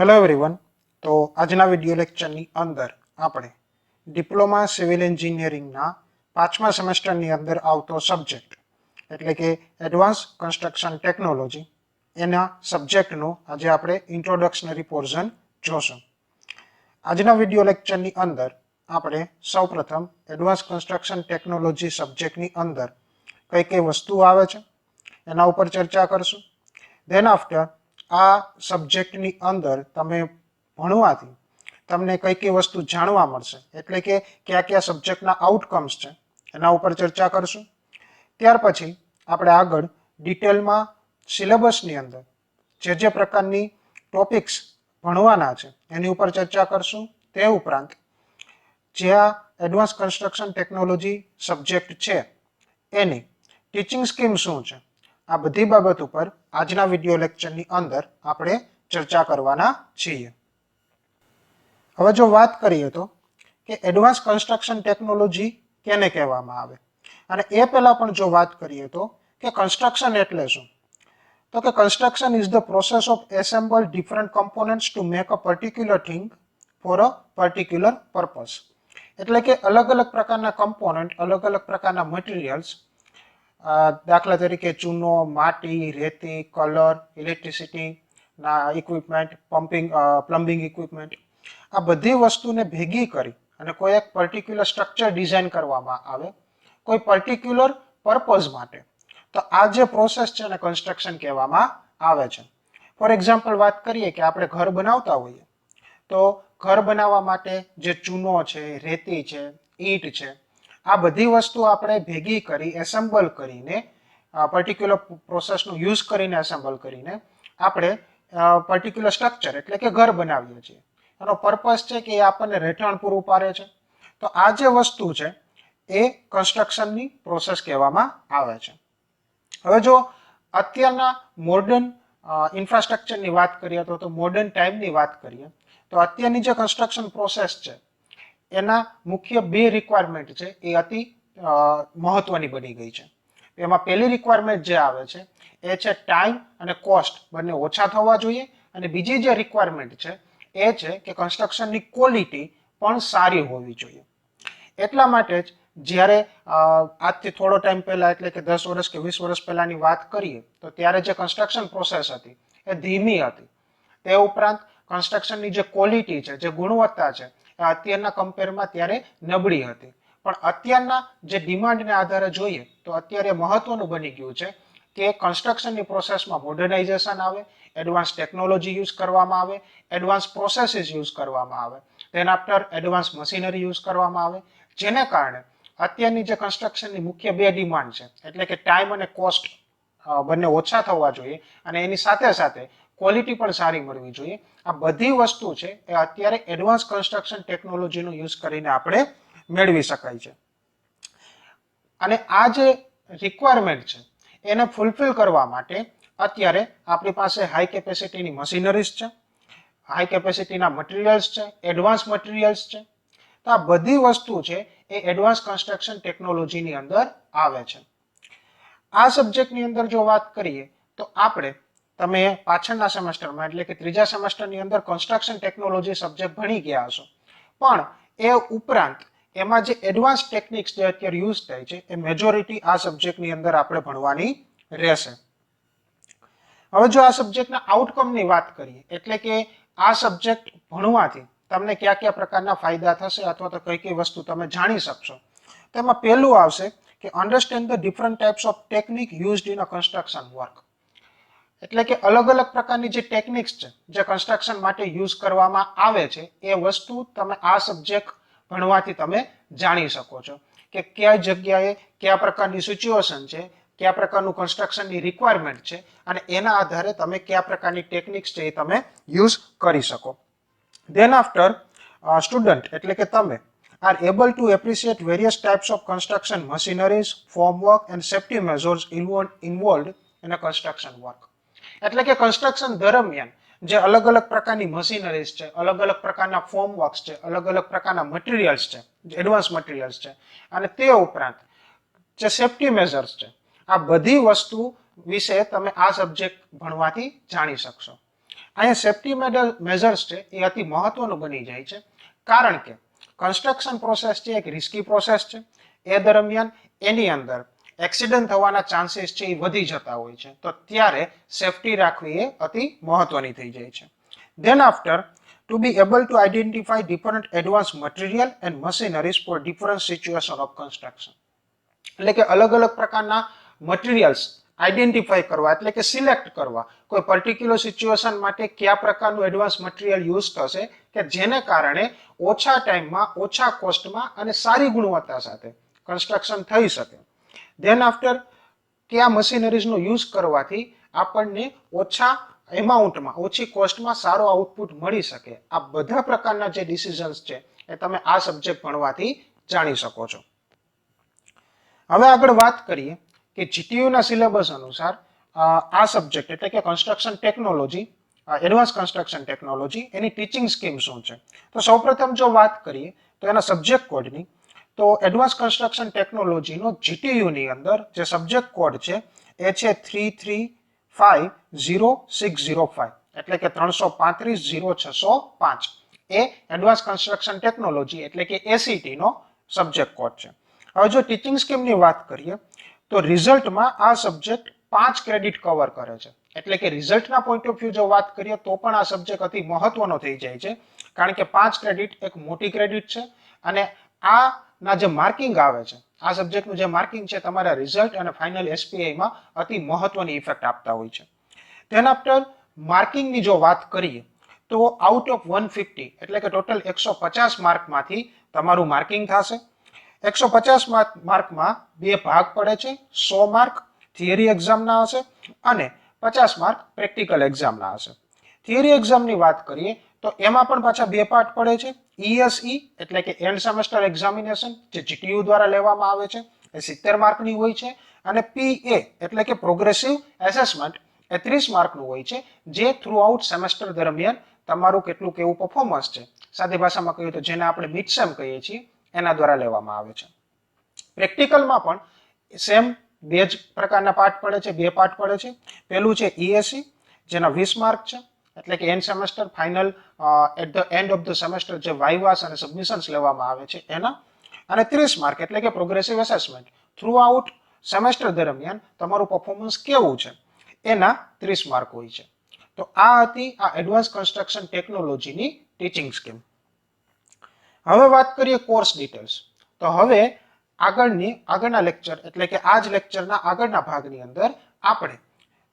Hello everyone. તો આજના video લેક્ચરની અંદર આપણે ડિપ્લોમા સિવિલ એન્જિનિયરિંગના 5મા સેમેસ્ટરની અંદર આવતો સબ્જેક્ટ એટલે કે એડવાન્સ કન્સ્ટ્રક્શન ટેકનોલોજી એના સબ્જેક્ટનું આજે આપણે ઇન્ટ્રોડક્શનરી પોર્શન જોશું. આજના વિડીયો લેક્ચરની અંદર આપણે સૌપ્રથમ એડવાન્સ કન્સ્ટ્રક્શન ટેકનોલોજી સબ્જેક્ટની અંદર કઈ કઈ વસ્તુઓ આવે છે એના ઉપર ચર્ચા કરશું. ધેન આફ્ટર આ સબ્જેક્ટની અંદર તમે ભણવાથી તમને કઈ કઈ વસ્તુ જાણવા મળશે એટલે કે કયા કયા સબ્જેક્ટના આઉટકમ્સ છે એના ઉપર ચર્ચા કરશું. ત્યાર પછી આપણે આગળ ડિટેલમાં સિલેબસની અંદર જે પ્રકારની ટોપિક્સ ભણવાના છે એની ઉપર ચર્ચા કરશું. તે ઉપરાંત જે આ એડવાન્સ કન્સ્ટ્રક્શન ટેકનોલોજી સબ્જેક્ટ છે એની ટીચિંગ સ્કીમ શું છે, આ બધી બાબત ઉપર આજના વિડીયો લેક્ચરની અંદર આપણે ચર્ચા કરવાના છીએ. હવે જો વાત કરીએ તો કે એડવાન્સ કન્સ્ટ્રક્શન ટેકનોલોજી કેને કહેવામાં આવે, અને એ પહેલા પણ જો વાત કરીએ તો કે કન્સ્ટ્રક્શન એટલે શું, તો કે construction is the process of assemble different components to make a particular thing for a particular purpose. એટલે કે અલગ અલગ પ્રકારના કમ્પોનન્ટ, અલગ અલગ પ્રકારના મટીરિયલ્સ, દાખલા તરીકે ચૂનો, માટી, રેતી, કલર, ઇલેક્ટ્રિસિટી ના ઇક્વિપમેન્ટ, પ્લમ્બિંગ ઇક્વિપમેન્ટ, આ બધી વસ્તુને ભેગી કરી અને કોઈ એક પર્ટિક્યુલર સ્ટ્રક્ચર ડિઝાઇન કરવામાં આવે કોઈ પર્ટિક્યુલર પર્પઝ માટે, તો આ જે પ્રોસેસ છે એને કન્સ્ટ્રક્શન કહેવામાં આવે છે. ફોર એક્ઝામ્પલ વાત કરીએ કે આપણે ઘર બનાવતા હોઈએ તો ઘર બનાવવા માટે જે ચૂનો છે, રેતી છે, ઈંટ છે, આ બધી વસ્તુ આપણે ભેગી કરી એસેમ્બલ કરીને પર્ટિક્યુલર પ્રોસેસનો યુઝ કરીને એસેમ્બલ કરીને આપણે પર્ટિક્યુલર સ્ટ્રક્ચર એટલે કે ઘર બનાવીએ છીએ. એનો પર્પસ છે કે એ આપણને રહેઠાણ પૂરું પાડે છે. તો આ જે વસ્તુ છે એ કન્સ્ટ્રક્શનની પ્રોસેસ કહેવામાં આવે છે. હવે જો અત્યારના મોડર્ન ઇન્ફ્રાસ્ટ્રક્ચરની વાત કરીએ તો મોડર્ન ટાઈમની વાત કરીએ તો અત્યારની જે કન્સ્ટ્રક્શન પ્રોસેસ છે એના મુખ્ય બે રિક્વાયરમેન્ટ છે એ અતિ મહત્વની બની ગઈ છે. એમાં પહેલી રિક્વાયરમેન્ટ જે આવે છે એ છે ટાઈમ અને કોસ્ટ બંને ઓછા થવા જોઈએ, અને બીજી જે રિક્વાયરમેન્ટ છે એ છે કે કન્સ્ટ્રક્શનની ક્વોલિટી પણ સારી હોવી જોઈએ. એટલા માટે જ જ્યારે આજથી થોડો ટાઈમ પહેલા એટલે કે 10 વર્ષ કે 20 વર્ષ પહેલાની વાત કરીએ તો ત્યારે જે કન્સ્ટ્રક્શન પ્રોસેસ હતી એ ધીમી હતી. તે ઉપરાંત કન્સ્ટ્રક્શનની જે ક્વોલિટી છે, જે ગુણવત્તા છે, એ અત્યારના કમ્પેરમાં ત્યારે નબળી હતી. પણ અત્યારના જે ડિમાન્ડને આધારે જોઈએ તો અત્યારે મહત્વનું બની ગયું છે કે કન્સ્ટ્રક્શનની પ્રોસેસમાં મોડર્નાઇઝેશન આવે, એડવાન્સ ટેકનોલોજી યુઝ કરવામાં આવે, એડવાન્સ પ્રોસેસીસ યુઝ કરવામાં આવે, than after advance machinery use કરવામાં આવે, જેને કારણે અત્યારની જે કન્સ્ટ્રક્શનની મુખ્ય બે ડિમાન્ડ છે એટલે કે ટાઈમ અને કોસ્ટ બંને ઓછા થવા જોઈએ અને એની સાથે સાથે ક્વોલિટી પણ સારી મળવી જોઈએ. આ બધી વસ્તુ છે એ અત્યારે એડવાન્સ કન્સ્ટ્રક્શન ટેકનોલોજીનો યુઝ કરીને આપણે મેળવી શકાય છે. અને આ જે રિક્વાયરમેન્ટ છે એને ફૂલફિલ કરવા માટે અત્યારે આપણી પાસે હાઈ કેપેસિટીની મશીનરીઝ છે, હાઈ કેપેસિટીના મટીરિયલ્સ છે, એડવાન્સ મટીરિયલ્સ છે. તો આ બધી વસ્તુ છે એ એડવાન્સ કન્સ્ટ્રક્શન ટેકનોલોજીની અંદર આવે છે. આ સબ્જેક્ટની અંદર જો વાત કરીએ તો આપણે તમે પાછળના સેમેસ્ટરમાં એટલે કે ત્રીજા સેમેસ્ટરની અંદર કન્સ્ટ્રક્શન ટેકનોલોજી સબ્જેક્ટ ભણી ગયા હશો, પણ એ ઉપરાંત એમાં જે એડવાન્સ ટેકનિક્સ જે અત્યારે યુઝ થાય છે એ મેજોરિટી આ સબ્જેક્ટની અંદર આપણે ભણવાની રહેશે. હવે જો આ સબ્જેક્ટના આઉટકમની વાત કરીએ એટલે કે આ સબ્જેક્ટ ભણવાથી તમને કયા કયા પ્રકારના ફાયદા થશે અથવા તો કઈ કઈ વસ્તુ તમે જાણી શકશો, તો એમાં પહેલું આવશે કે understand the different types of technique used in a construction work. એટલે કે અલગ અલગ પ્રકારની જે ટેકનિક્સ છે જે કન્સ્ટ્રક્શન માટે યુઝ કરવામાં આવે છે એ વસ્તુ તમે આ સબ્જેક્ટ ભણવાથી તમે જાણી શકો છો કે કયા જગ્યાએ કયા પ્રકારની સિચ્યુએશન છે, કયા પ્રકારનું કન્સ્ટ્રક્શનની રિક્વાયરમેન્ટ છે, અને એના આધારે તમે કયા પ્રકારની ટેકનિક્સ છે એ તમે યુઝ કરી શકો. ધેન આફ્ટર સ્ટુડન્ટ એટલે કે તમે are able to appreciate various types of construction machineries, formwork and safety measures involved in a construction work. એટલે કે કન્સ્ટ્રક્શન દરમિયાન જે અલગ અલગ પ્રકારની મશીનરીઝ છે, અલગ અલગ પ્રકારના ફોર્મવર્ક્સ છે, અલગ અલગ પ્રકારના મટીરિયલ્સ છે, એડવાન્સ મટીરિયલ્સ છે, અને તે ઉપરાંત જે સેફટી મેઝર્સ છે, આ બધી વસ્તુ વિશે તમે આ સબ્જેક્ટ ભણવાથી જાણી શકશો. અહીંયા સેફટી મેજર્સ છે એ અતિ મહત્વનું બની જાય છે, કારણ કે કન્સ્ટ્રક્શન પ્રોસેસ છે એક રિસ્કી પ્રોસેસ છે. એ દરમિયાન એની અંદર એક્સિડન્ટ થવાના ચાન્સીસ છે એ વધી જતા હોય છે, તો ત્યારે સેફટી રાખવી એ અતિ મહત્વની થઈ જાય છે. Than after, to be able to identify different advanced material and machineries for different situation of construction. એટલે કે અલગ અલગ પ્રકારના મટીરિયલ્સ આઈડેન્ટિફાઈ કરવા, એટલે કે સિલેક્ટ કરવા, કોઈ પર્ટિક્યુલર સિચ્યુએશન માટે કયા પ્રકારનું એડવાન્સ મટીરિયલ યુઝ થશે કે જેને કારણે ઓછા ટાઈમમાં, ઓછા કોસ્ટમાં અને સારી ગુણવત્તા સાથે કન્સ્ટ્રક્શન થઈ શકે. ધેન આફ્ટર, કયા મશીનરીઝનો યુઝ કરવાથી આપણને ઓછા એમાઉન્ટમાં, ઓછી કોસ્ટમાં સારો આઉટપુટ મળી શકે. આ બધા પ્રકારના જે ડિસિઝન્સ છે એ તમે આ સબ્જેક્ટ ભણવાથી જાણી શકો છો. હવે આગળ વાત કરીએ કે જીટીયુ ના સિલેબસ અનુસાર આ સબ્જેક્ટ એટલે કે construction technology, advance construction technology, એની ટીચિંગ સ્કીમ શું છે. તો સૌપ્રથમ જો વાત કરીએ તો એના સબ્જેક્ટ કોડની, તો એડવાન્સ કન્સ્ટ્રક્શન ટેકનોલોજીનો જીટીયુ ની અંદર જે સબ્જેક્ટ કોડ છે એ છે 3350605, એટલે કે 3350605. એ એડવાન્સ કન્સ્ટ્રક્શન ટેકનોલોજી એટલે કે એસીટી નો સબ્જેક્ટ કોડ છે. હવે જો ટીચિંગ સ્કીમની વાત કરીએ તો રિઝલ્ટમાં આ સબ્જેક્ટ 5 ક્રેડિટ કવર કરે છે, એટલે કે રિઝલ્ટના પોઈન્ટ ઓફ વ્યૂ જો વાત કરીએ તો પણ આ સબ્જેક્ટ અતિ મહત્વનો થઈ જાય છે, કારણ કે 5 ક્રેડિટ એક મોટી ક્રેડિટ છે અને આ ના જે માર્કિંગ આવે છે, આ સબ્જેક્ટનું જે માર્કિંગ છે તમારા રિઝલ્ટ અને ફાઇનલ એસપીઆઈમાં અતિ મહત્વની ઇફેક્ટ આપતા હોય છે. ધેન આફ્ટર માર્કિંગની જો વાત કરીએ તો આઉટ ઓફ 150, એટલે કે ટોટલ 150 માર્કમાંથી તમારું માર્કિંગ થશે. 150 માર્કમાં બે ભાગ પડે છે, 100 માર્ક થિયરી એક્ઝામના હશે અને 50 માર્ક પ્રેક્ટિકલ એક્ઝામના હશે. થિયરી એક્ઝામની વાત કરીએ તો એમાં પણ પાછા બે પાર્ટ પડે છે. ESE એટલે કે એન્ડ સેમેસ્ટર એક્ઝામિનેશન, જે જીટીયુ દ્વારા લેવામાં આવે છે, એ 70 માર્કની હોય છે, અને PA એટલે કે પ્રોગ્રેસિવ એસેસમેન્ટ એ 30 માર્કનું હોય છે, જે થ્રુ આઉટ સેમેસ્ટર દરમિયાન તમારું કેટલું કેવું પરફોર્મન્સ છે, સાદી ભાષામાં કહીએ તો જેને આપણે મિડ સેમ કહીએ છીએ, એના દ્વારા લેવામાં આવે છે. પ્રેક્ટિકલમાં પણ સેમ બે જ પ્રકારના પાર્ટ પડે છે, બે પાર્ટ પડે છે. પહેલું છે ESE, જેના 20 માર્ક છે, એટલે કે end semester final at the end of the semester જે વાઇવાસ અને સબમિશન્સ લેવામાં આવે છે એના, અને 30 માર્ક એટલે કે progressive assessment through out semester દરમિયાન તમારું પરફોર્મન્સ કેવું છે એના 30 માર્ક હોય છે. તો આ હતી આ એડવાન્સ કન્સ્ટ્રક્શન ટેકનોલોજીની ટીચિંગ સ્કીમ. હવે વાત કરીએ કોર્સ ડિટેલ્સ. તો હવે આગળના લેક્ચર એટલે કે આ જ લેક્ચરના આગળના ભાગની અંદર આપણે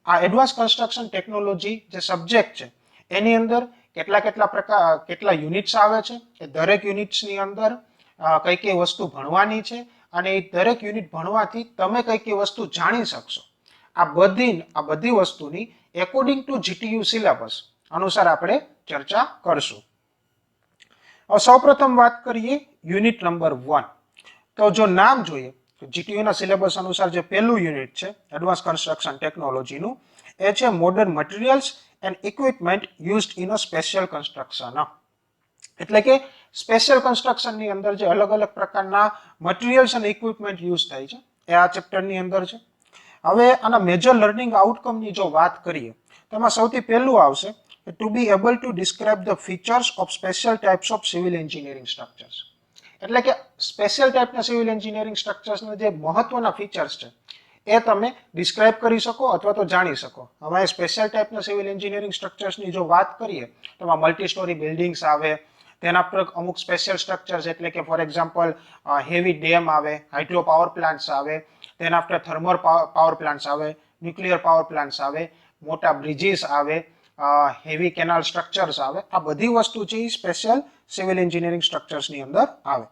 આ એડવાન્સ કન્સ્ટ્રક્શન ટેકનોલોજી જે સબ્જેક્ટ છે એની અંદર કેટલા યુનિટ્સ આવે છે, એ દરેક યુનિટ્સની અંદર કઈ કઈ વસ્તુ ભણવાની છે, અને એ દરેક યુનિટ ભણવાથી તમે કઈ કઈ વસ્તુ જાણી શકશો, આ બધી વસ્તુની એકોર્ડિંગ ટુ જીટીયુ સિલેબસ અનુસાર આપણે ચર્ચા કરશું. સૌપ્રથમ વાત કરીએ યુનિટ નંબર 1. તો જો નામ જોઈએ તો જીટીયુ ના સિલેબસ અનુસાર જે પહેલું યુનિટ છે એડવાન્સ કન્સ્ટ્રક્શન ટેકનોલોજીનું, એ છે modern materials and equipment used in a special construction. એટલે કે સ્પેશિયલ કન્સ્ટ્રક્શનની અંદર જે અલગ અલગ પ્રકારના મટીરિયલ્સ અને ઇક્વિપમેન્ટ યુઝ થાય છે એ આ ચેપ્ટરની અંદર છે. હવે આના મેજર લર્નિંગ આઉટકમની જો વાત કરીએ તો એમાં સૌથી પહેલું આવશે to be able to describe the features of special types of civil engineering structures. એટલે કે સ્પેશિયલ ટાઇપના સિવિલ એન્જિનિયરિંગ સ્ટ્રક્ચર્સના જે મહત્વના ફીચર્સ છે એ તમે ડિસ્ક્રાઇબ કરી શકો અથવા તો જાણી શકો. હવે સ્પેશિયલ ટાઇપના સિવિલ એન્જિનિયરિંગ સ્ટ્રક્ચર્સની જો વાત કરીએ તો એમાં મલ્ટી સ્ટોરી બિલ્ડિંગ્સ આવે, તેના પર અમુક સ્પેશિયલ સ્ટ્રક્ચર્સ એટલે કે ફોર એક્ઝામ્પલ હેવી ડેમ આવે, હાઇડ્રો પાવર પ્લાન્ટ્સ આવે, તેના આફ્ટર થર્મલ પાવર પ્લાન્ટ્સ આવે, ન્યુક્લિયર પાવર પ્લાન્ટ્સ આવે, મોટા બ્રિજીસ આવે, હેવી કેનાલ સ્ટ્રક્ચર્સ આવે. આ બધી વસ્તુ છે એ સ્પેશિયલ સિવિલ એન્જિનિયરિંગ સ્ટ્રક્ચર્સની અંદર આવે.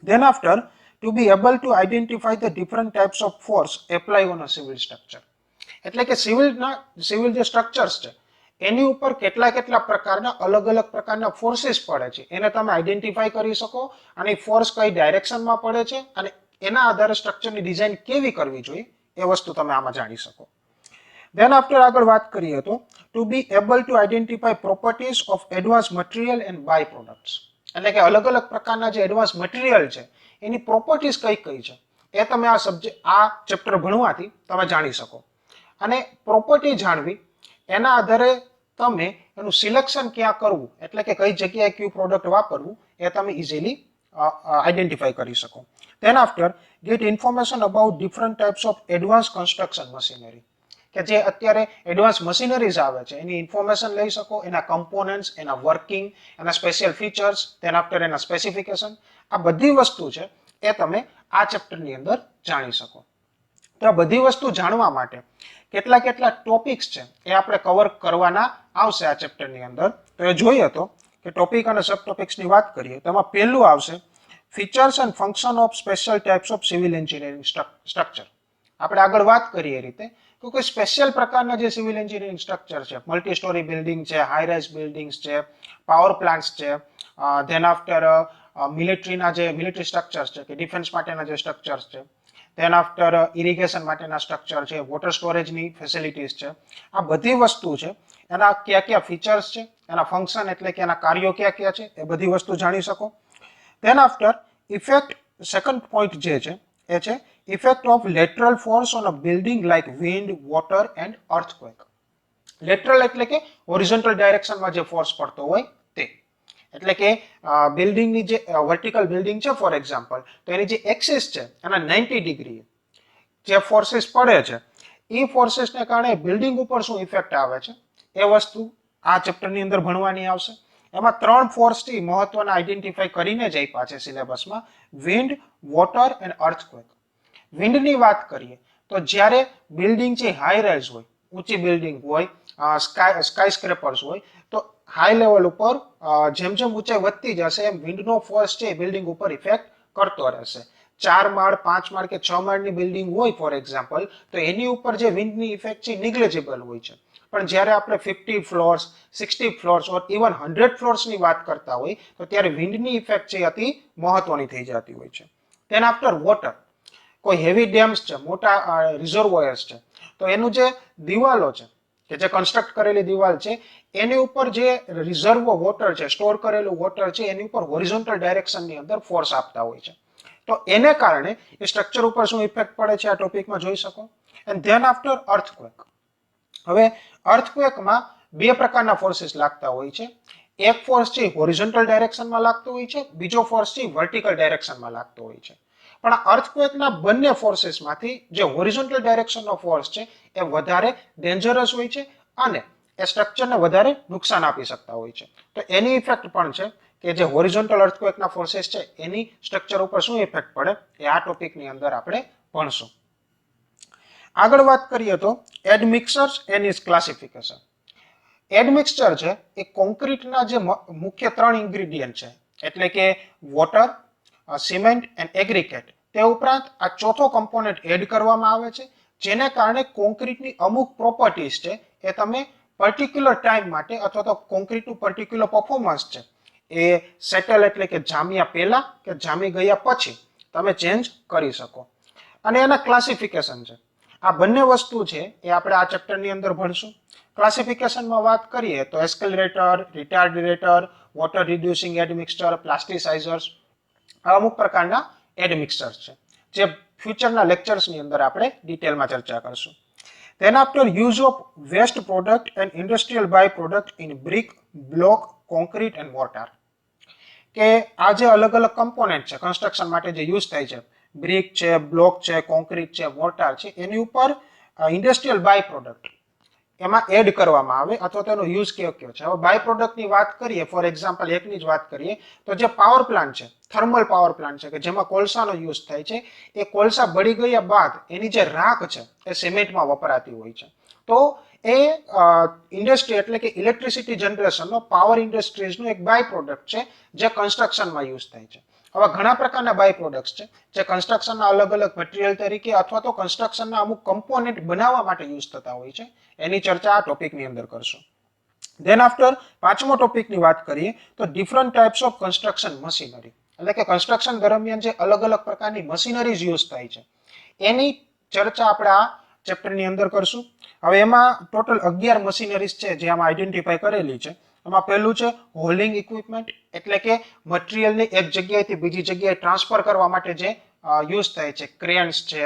Then after, to be able to identify the different types of force apply on a civil structure. એટલે કે સિવિલ જે સ્ટ્રક્ચર્સ છે એની ઉપર કેટલા પ્રકારના અલગ પ્રકારના ફોર્સીસ પડે છે એને તમે આઈડેન્ટિફાઈ કરી શકો, અને ફોર્સ કઈ ડાયરેક્શનમાં પડે છે અને એના આધારે સ્ટ્રક્ચરની ડિઝાઇન કેવી કરવી જોઈએ એ વસ્તુ તમે આમાં જાણી શકો. Then after આગળ વાત કરીએ તો to be able to identify properties of advanced material and by products. એટલે કે અલગ પ્રકારના જે એડવાન્સ મટીરિયલ છે એની પ્રોપર્ટીઝ કઈ છે એ તમે આ ચેપ્ટર ભણવાથી તમે જાણી શકો. અને પ્રોપર્ટી જાણવી એના આધારે તમે એનું સિલેક્શન ક્યાં કરવું એટલે કે કઈ જગ્યાએ કયું પ્રોડક્ટ વાપરવું એ તમે ઇઝીલી આઈડેન્ટિફાઈ કરી શકો. Then after get information about different types of advance construction machinery, કે જે અત્યારે એડવાન્સ મશીનરીઝ આવે છે એની ઇન્ફોર્મેશન લઈ શકો, એના કમ્પોનન્ટ્સ, એના વર્કિંગ, એના સ્પેશિયલ ફીચર્સ, ધેન આફ્ટર એના સ્પેસિફિકેશન, આ બધી વસ્તુ છે એ તમે આ ચેપ્ટરની અંદર જાણી શકો. તો આ બધી વસ્તુ જાણવા માટે કેટલા કેટલા ટોપિક્સ છે એ આપણે કવર કરવાના આવશે આ ચેપ્ટરની અંદર. તો એ જોઈએ તો કે ટોપિક અને સબ ટોપિક્સની વાત કરીએ તો એમાં પહેલું આવશે features and function of special types of civil engineering structure. આપણે આગળ વાત કરીએ એ રીતે કે કોઈ સ્પેશિયલ પ્રકારના જે સિવિલ એન્જિનિયરિંગ સ્ટ્રક્ચર છે, મલ્ટી સ્ટોરી બિલ્ડિંગ છે, હાઈ રાઇઝ બિલ્ડિંગ્સ છે, પાવર પ્લાન્ટ્સ છે, ધેન આફ્ટર મિલિટરીના જે મિલિટરી સ્ટ્રક્ચર્સ છે કે ડિફેન્સ માટેના જે સ્ટ્રક્ચર્સ છે, ધેન આફ્ટર ઇરિગેશન માટેના સ્ટ્રક્ચર છે, વોટર સ્ટોરેજની ફેસિલિટીઝ છે, આ બધી વસ્તુ છે એના કયા કયા ફીચર્સ છે, એના ફંક્શન એટલે કે એના કાર્યો કયા કયા છે એ બધી વસ્તુ જાણી શકો. Then after effect, second point જે છે એ છે effect of lateral force on a building like wind, water and earthquake. Lateral એટલે કે હોરિઝોન્ટલ ડાયરેક્શનમાં જે ફોર્સ પડતો હોય તે, એટલે કે બિલ્ડિંગની જે વર્ટિકલ બિલ્ડિંગ છે ફોર એક્ઝામ્પલ, તો એની જે એક્સિસ છે એના 90 ડિગ્રી જે ફોર્સિસ પડે છે એ ફોર્સિસને કારણે બિલ્ડિંગ ઉપર શું ઇફેક્ટ આવે છે એ વસ્તુ આ ચેપ્ટરની અંદર ભણવાની આવશે. એમાં 3 ફોર્સથી મહત્વના આઈડેન્ટિફાઈ કરીને જ આપ્યા છે સિલેબસમાં, વિન્ડ, વોટર એન્ડ અર્થક્વેક. વિન્ડની વાત કરીએ તો જ્યારે બિલ્ડિંગ છે હાઈ રાઇઝ હોય, ઊંચી બિલ્ડિંગ હોય, સ્કાય સ્ક્રેપર્સ હોય, તો હાઈ લેવલ ઉપર જેમ જેમ ઊંચાઈ વધતી જશે એમ વિન્ડનો ફોર્સ છે બિલ્ડિંગ ઉપર ઇફેક્ટ કરતો રહેશે. 4 માળ, 5 માળ કે 6 માળની બિલ્ડિંગ હોય ફોર એક્ઝામ્પલ, તો એની ઉપર જે વિન્ડની ઇફેક્ટ છે નિગ્લેજેબલ હોય છે. પણ જ્યારે આપણે 50 ફ્લોર્સ, 60 ફ્લોર્સ ઓર ઇવન 100 ફ્લોર્સની વાત કરતા હોય તો ત્યારે વિન્ડની ઇફેક્ટ છે અતિ મહત્વની થઈ જતી હોય છે. ધેન આફ્ટર વોટર, કોઈ હેવી ડેમ્સ છે, મોટા રિઝર્વોયર્સ છે, તો એનું જે દિવાલો છે કે જે કન્સ્ટ્રક્ટ કરેલી દિવાલ છે એની ઉપર જે રિઝર્વ વોટર છે, સ્ટોર કરેલું વોટર છે, એની ઉપર હોરિઝોન્ટલ ડાયરેક્શનની અંદર ફોર્સ આપતા હોય છે. તો એને કારણે એ સ્ટ્રક્ચર ઉપર શું ઇફેક્ટ પડે છે આ ટોપિકમાં જોઈ શકો. And then after earthquake. હવે અર્થક્વેકમાં 2 પ્રકારના ફોર્સિસ લાગતા હોય છે. એક ફોર્સ છે હોરિઝોન્ટલ ડાયરેક્શનમાં લાગતો હોય છે, બીજો ફોર્સ છે વર્ટિકલ ડાયરેક્શનમાં લાગતો હોય છે. પણ આ અર્થક્વેકના બંને ફોર્સિસમાંથી જે હોરિઝોન્ટલ ડાયરેક્શનનો ફોર્સ છે એ વધારે ડેન્જરસ હોય છે અને એ સ્ટ્રક્ચરને વધારે નુકસાન આપી શકતા હોય છે. તો એની ઇફેક્ટ પણ છે કે જે હોરિઝોન્ટલ અર્થક્વેકના ફોર્सेस છે એની સ્ટ્રક્ચર ઉપર શું ઇફેક્ટ પડે એ આ ટોપિકની અંદર આપણે ભણશું. આગળ વાત કરીએ તો એડમિક્સર્સ એન્ડ ઇટ્સ ક્લાસિફિકેશન. એડમિક્સચર છે એ કોન્ક્રીટના જે મુખ્ય 3 ઇન્ગ્રેડિયન્ટ છે એટલે કે વોટર, સિમેન્ટ એન્ડ એગ્રીગેટ, તે ઉપરાંત આ ચોથો કમ્પોનન્ટ એડ કરવામાં આવે છે જેને કારણે કોન્ક્રીટની અમુક પ્રોપર્ટીઝ છે એ તમે પર્ટિક્યુલર ટાઈમ માટે અથવા તો કોન્ક્રીટનું પર્ટિક્યુલર પરફોર્મન્સ છે એ સેટલ એટલે કે જામ્યા પહેલા કે જામી ગયા પછી તમે ચેન્જ કરી શકો. અને એના ક્લાસિફિકેશન છે, આ બંને વસ્તુ છે એ આપણે આ ચેપ્ટરની અંદર ભણશું. ક્લાસિફિકેશનમાં વાત કરીએ તો એસ્કેલરેટર, રિટાર્ડેટર, વોટર રિડ્યુસિંગ એડમિક્સચર, પ્લાસ્ટિસાઇઝર્સ, અમુક પ્રકારના એડમિક્સચર્સ છે જે ફ્યુચરના લેક્ચર્સની અંદર આપણે ડિટેલમાં ચર્ચા કરશું. Then after use of waste product and industrial by-product in brick, block, concrete and mortar. કે આ જે અલગ અલગ કમ્પોનેન્ટ છે કન્સ્ટ્રક્શન માટે જે યુઝ થાય છે, બ્રિક છે, બ્લોક છે, કોન્ક્રીટ છે, મોર્ટાર છે, એની ઉપર ઇન્ડસ્ટ્રીયલ બાય પ્રોડક્ટ એમાં એડ કરવામાં આવે અથવા તો એનો યુઝ કયો કયો છે. હવે બાય પ્રોડક્ટની વાત કરીએ, ફોર એક્ઝામ્પલ એકની જ વાત કરીએ તો જે પાવર પ્લાન્ટ છે, થર્મલ પાવર પ્લાન્ટ છે કે જેમાં કોલસાનો યુઝ થાય છે, એ કોલસા બળી ગયા બાદ એની જે રાખ છે એ સિમેન્ટમાં વપરાતી હોય છે. તો એ ઇન્ડસ્ટ્રી એટલે કે ઇલેક્ટ્રિસિટી જનરેશનનો પાવર ઇન્ડસ્ટ્રીઝનો એક બાય પ્રોડક્ટ છે જે કન્સ્ટ્રક્શનમાં યુઝ થાય છે. હવે ઘણા પ્રકારના બાય પ્રોડક્ટ્સ છે જે કન્સ્ટ્રક્શનના અલગ અલગ મટીરિયલ તરીકે અથવા તો કન્સ્ટ્રક્શનના અમુક કમ્પોનેન્ટ બનાવવા માટે યુઝ થતા હોય છે. એની ચર્ચા આ ટોપિકની અંદર કરશું. ધેન આફ્ટર પાંચમો ટોપિકની વાત કરીએ તો different types of construction machinery, એટલે કે કન્સ્ટ્રક્શન દરમિયાન જે અલગ અલગ પ્રકારની મશીનરીઝ યુઝ થાય છે એની ચર્ચા આપણે આ ચેપ્ટરની અંદર કરશું. હવે એમાં ટોટલ 11 મશીનરીઝ છે જે આમાં આઈડેન્ટિફાઈ કરેલી છે. એમાં પહેલું છે હોલિંગ ઇક્વિપમેન્ટ, એટલે કે મટીરિયલને એક જગ્યાએથી બીજી જગ્યાએ ટ્રાન્સફર કરવા માટે જે યુઝ થાય છે. ક્રેન્સ છે,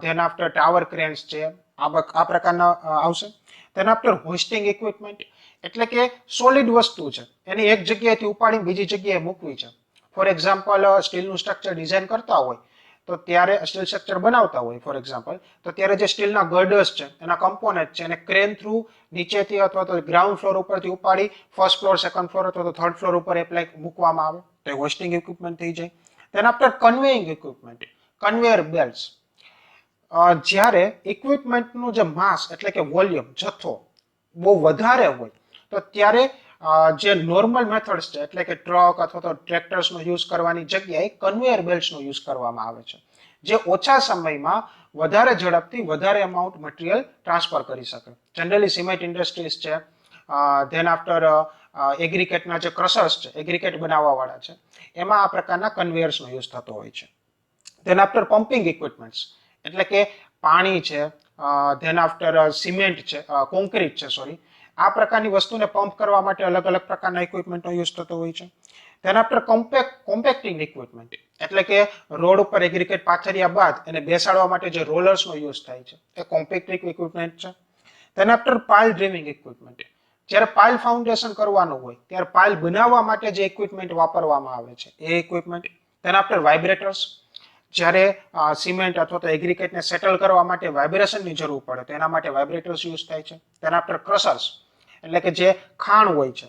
ધેન આફ્ટર ટાવર ક્રેન્સ છે, આ પ્રકારના આવશે. તેના આફ્ટર હોસ્ટિંગ ઇક્વિપમેન્ટ એટલે કે સોલિડ વસ્તુ છે એની એક જગ્યાએથી ઉપાડીને બીજી જગ્યાએ મૂકવી છે. ફોર એક્ઝામ્પલ સ્ટીલનું સ્ટ્રક્ચર ડિઝાઇન કરતા હોય તો ત્યારે સ્ટીલ સ્ટ્રક્ચર બનાવતા હોય ફોર એક્ઝામ્પલ, તો ત્યારે જે સ્ટીલના ગર્ડર્સ છે એના કમ્પોનેન્ટ છે એને ક્રેન થ્રુ નીચેથી અથવા તો ગ્રાઉન્ડ ફ્લોર ઉપરથી ઉપાડી ફર્સ્ટ ફ્લોર, સેકન્ડ ફ્લોર અથવા તો થર્ડ ફ્લોર ઉપર એપ્લાય મૂકવામાં આવે તો હોસ્ટિંગ ઇક્વિપમેન્ટ થઈ જાય. તેના આફ્ટર કન્વેઇંગ ઇક્વિપમેન્ટ, કન્વેયર બેલ્ટ્સ. જ્યારે ઇક્વિપમેન્ટનું જે માસ એટલે કે વોલ્યુમ, જથ્થો બહુ વધારે હોય તો ત્યારે જે નોર્મલ મેથડ્સ છે એટલે કે ટ્રક અથવા તો ટ્રેક્ટર્સનો યુઝ કરવાની જગ્યાએ કન્વેયર બેલ્ટ્સનો યુઝ કરવામાં આવે છે, જે ઓછા સમયમાં વધારે ઝડપથી વધારે અમાઉન્ટ મટીરિયલ ટ્રાન્સફર કરી શકે. જનરલી સિમેન્ટ ઇન્ડસ્ટ્રીઝ છે, ધેન આફ્ટર એગ્રીકેટના જે ક્રશર્સ છે, એગ્રીકેટ બનાવવા વાળા છે, એમાં આ પ્રકારના કન્વેયર્સનો યુઝ થતો હોય છે. ધેન આફ્ટર પમ્પિંગ ઇક્વિપમેન્ટ્સ એટલે કે પાણી છે, ધેન આફ્ટર સિમેન્ટ છે, કોન્ક્રીટ છે, સોરી, આ પ્રકારની વસ્તુને પંપ કરવા માટે અલગ અલગ પ્રકારના ઇક્વિપમેન્ટનો યુઝ થતો હોય છે. ધેન આફ્ટર કોમ્પેક્ટિંગ ઇક્વિપમેન્ટ એટલે કે રોડ ઉપર એગ્રીકેટ પાથર્યા બાદ એને બેસાડવા માટે જે રોલર્સનો યુઝ થાય છે એ કોમ્પેક્ટિંગ ઇક્વિપમેન્ટ છે. ધેન આફ્ટર પાઇલ ડ્રીવિંગ ઇક્વિપમેન્ટ, જ્યારે પાઇલ ફાઉન્ડેશન કરવાનું હોય ત્યારે પાઇલ બનાવવા માટે જે ઇક્વિપમેન્ટ વાપરવામાં આવે છે એ ઇક્વિપમેન્ટ. ધેન આફ્ટર વાઇબ્રેટર્સ, જ્યારે સિમેન્ટ અથવા તો એગ્રીકેટને સેટલ કરવા માટે વાઇબ્રેશનની જરૂર પડે તો એના માટે વાઇબ્રેટર્સ યુઝ થાય છે. તેના આફ્ટર ક્રશર્સ એટલે કે જે ખાણ હોય છે,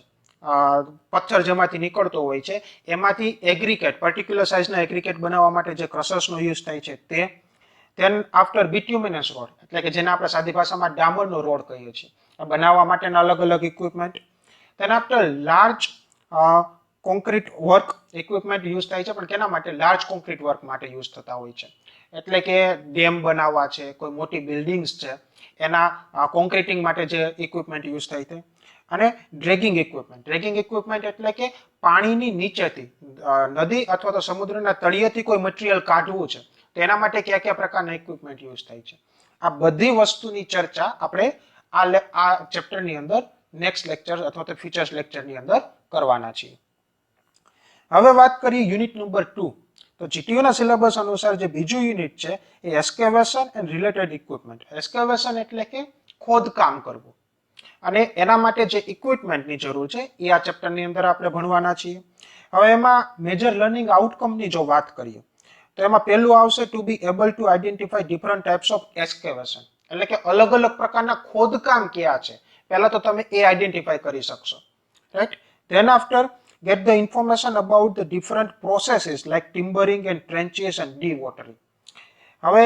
પથ્થર જેમાંથી નીકળતો હોય છે એમાંથી એગ્રીકેટ, પર્ટિક્યુલર સાઇઝના એગ્રીકેટ બનાવવા માટે જે ક્રશર્સનો યુઝ થાય છે તે. ધેન આફ્ટર બિટ્યુમિનસ રોડ એટલે કે જેને આપણે સાદી ભાષામાં ડામરનો રોડ કહીએ છીએ, બનાવવા માટેના અલગ અલગ equipment. Than after large concrete work equipment use થાય છે, પણ કેના માટે? લાર્જ કોન્ક્રીટ વર્ક માટે યુઝ થતા હોય છે. એટલે કે ડેમ બનાવવા છે, કોઈ મોટી બિલ્ડિંગ્સ છે, એના કોન્ક્રીટિંગ માટે જે ઇક્વિપમેન્ટ યુઝ થાય છે. અને ડ્રેગિંગ ઇક્વિપમેન્ટ, ડ્રેગિંગ ઇક્વિપમેન્ટ એટલે કે પાણીની નીચેથી, નદી અથવા તો સમુદ્રના તળિયેથી કોઈ મટીરિયલ કાઢવું છે તો એના માટે કયા કયા પ્રકારના ઇક્વિપમેન્ટ યુઝ થાય છે. આ બધી વસ્તુની ચર્ચા આપણે આ ચેપ્ટરની અંદર નેક્સ્ટ લેક્ચર અથવા તો ફીચર્સ લેક્ચરની અંદર કરવાના છીએ. હવે વાત કરીએ યુનિટ નંબર 2. તો જીટીયુના સિલેબસ અનુસાર જે બીજું યુનિટ છે એ એસ્કેવેશન એન્ડ રિલેટેડ ઇક્વિપમેન્ટ. એસ્કેવેશન એટલે કે ખોદકામ કરવું અને એના માટે જે ઇક્વિપમેન્ટની જરૂર છે એ આ ચેપ્ટરની અંદર આપણે ભણવાના છીએ. હવે એમાં મેજર લર્નિંગ આઉટકમની જો વાત કરીએ તો એમાં પહેલું આવશે to be able to identify different types of excavation, એટલે કે અલગ અલગ પ્રકારના ખોદકામ કયા છે પહેલા તો તમે એ આઈડેન્ટિફાઈ કરી શકશો, right. Than after get the information about the different processes like timbering and trenches and dewatering. હવે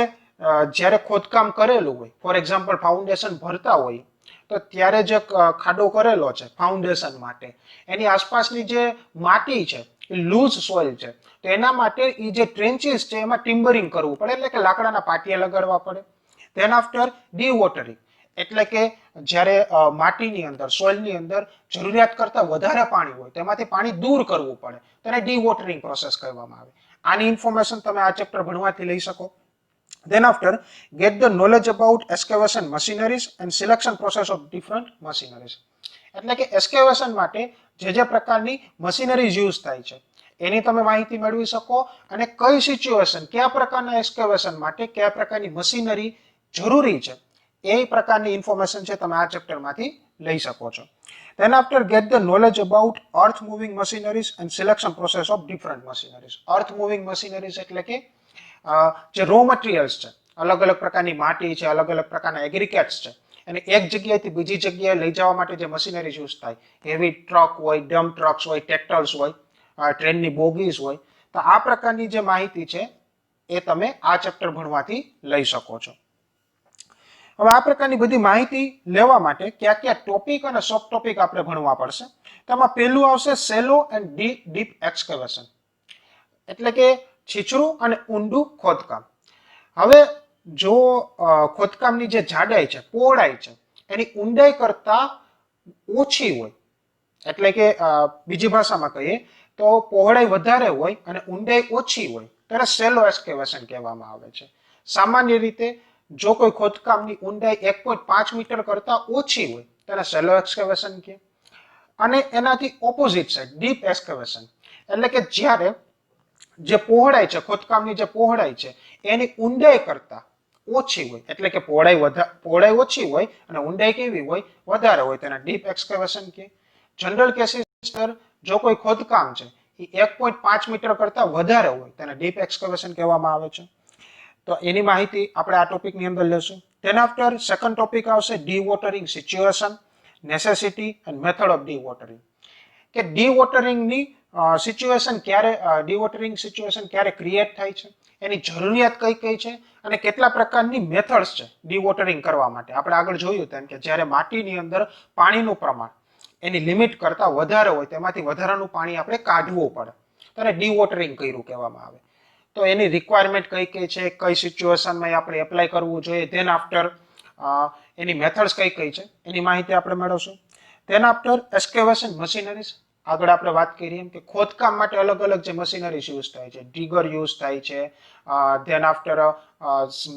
જ્યારે ખોદકામ કરેલું હોય, ફોર એક્ઝામ્પલ ફાઉન્ડેશન ભરતા હોય તો ત્યારે જે ખાડો કરેલો છે ફાઉન્ડેશન માટે એની આસપાસની જે માટી છે એ લૂઝ સોઇલ છે તો એના માટે એ જે ટ્રેન્ચીસ છે એમાં ટિમ્બરિંગ કરવું પડે એટલે કે લાકડાના પાટિયા લગાડવા પડે. ધેન આફ્ટર ડીવોટરિંગ એટલે કે જ્યારે માટીની અંદર, સોઇલની અંદર જરૂરિયાત કરતા વધારે પાણી હોય તેમાંથી પાણી દૂર કરવું પડે તેને ડીવોટરિંગ પ્રોસેસ કહેવામાં આવે. આની ઇન્ફોર્મેશન તમે આ ચેપ્ટર ભણવાથી લઈ શકો. Then after, get the knowledge about excavation machineries and selection process of different machineries. એટલે કે એસ્કેવેશન માટે જે પ્રકારની મશીનરીઝ યુઝ થાય છે એની તમે માહિતી મેળવી શકો અને કઈ સિચ્યુએશન, કયા પ્રકારના એસ્કેવેશન માટે કયા પ્રકારની મશીનરી જરૂરી છે એ પ્રકારની ઇન્ફોર્મેશન છે તમે આ ચેપ્ટરમાંથી લઈ શકો છો. Then after, get the knowledge about earth moving machineries and selection process of different machineries. Earth moving machineries એટલે કે જે રો મટીરિયલ્સ છે, અલગ અલગ પ્રકારની માટી છે, અલગ અલગ પ્રકારના એગ્રીકેટ્સ છે, અને એક જગ્યાએથી બીજી જગ્યાએ લઈ જવા માટે જે મશીનરી યુઝ થાય, હેવી ટ્રક હોય, ડમ્પ ટ્રક્સ હોય, ટ્રેક્ટર્સ હોય, ટ્રેનની બોગીઝ હોય, તો આ પ્રકારની જે માહિતી છે એ તમે આ ચેપ્ટર ભણવાથી લઈ શકો છો. હવે આ પ્રકારની બધી માહિતી લેવા માટે કયા કયા ટોપિક અને સબ ટોપિક આપણે ભણવા પડશે. તેમાં પહેલું આવશે સેલો એન્ડ ડીપ એક્સકેવેશન એટલે કે છીછરું અને ઊંડું ખોદકામ. હવે જો ખોદકામની જે જાડાઈ છે, પહોળાઈ છે, એની ઊંડાઈ કરતા ઓછી હોય, એટલે કે બીજી ભાષામાં કહીએ તો પહોળાઈ વધારે હોય અને ઊંડાઈ ઓછી હોય ત્યારે સેલો એક્સકેવેશન કહેવામાં આવે છે. સામાન્ય રીતે જો કોઈ ખોદકામની ઊંડાઈ 1.5 મીટર કરતા ઓછી હોય તેને સેલો એક્સકેવેશન કહે. અને એનાથી ઓપોઝિટ સાઈડ ડીપ એક્સકેવેશન એટલે કે જ્યારે જે પહોળાઈ છે, ખોદકામની જે પહોળાઈ છે એની ઊંડાઈ કરતા ઓછી હોય, એટલે કે પહોળાઈ ઓછી હોય અને ઊંડાઈ કેવી હોય, વધારે હોય, તેને ડીપ એક્સકેવેશન કહે. જનરલ કેસીસ અંદર જો કોઈ ખોદકામ છે એ 1.5 મીટર કરતા વધારે હોય તેને ડીપ એક્સકેવેશન કહેવામાં આવે છે. તો એની માહિતી આપણે આ ટોપિકની અંદર લેશું. તેના આફ્ટર સેકન્ડ ટોપિક આવશે D watering situation, necessity and method of D watering. કે ડી વોટરિંગની ડીવોટરિંગ સિચ્યુએશન ક્યારે ક્રિએટ થાય છે, એની જરૂરિયાત કઈ કઈ છે અને કેટલા પ્રકારની મેથડ્સ છે ડીવોટરિંગ કરવા માટે. આપણે આગળ જોયું તેમ કે જ્યારે માટીની અંદર પાણીનું પ્રમાણ એની લિમિટ કરતા વધારે હોય તેમાંથી વધારાનું પાણી આપણે કાઢવું પડે, ત્યારે ડીવોટરિંગ કર્યું કહેવામાં આવે. તો એની રિક્વાયરમેન્ટ કઈ કઈ છે, કઈ સિચ્યુએશનમાં આપણે એપ્લાય કરવું જોઈએ, ધેન આફ્ટર એની મેથડ્સ કઈ કઈ છે એની માહિતી આપણે મેળવશું. ધેન આફ્ટર એક્સકેવેશન મશીનરીઝ, આગળ આપણે વાત કરીએ એમ કે ખોદકામ માટે અલગ અલગ જે મશીનરીઝ યુઝ થાય છે, ડીગર યુઝ થાય છે, ધેન આફ્ટર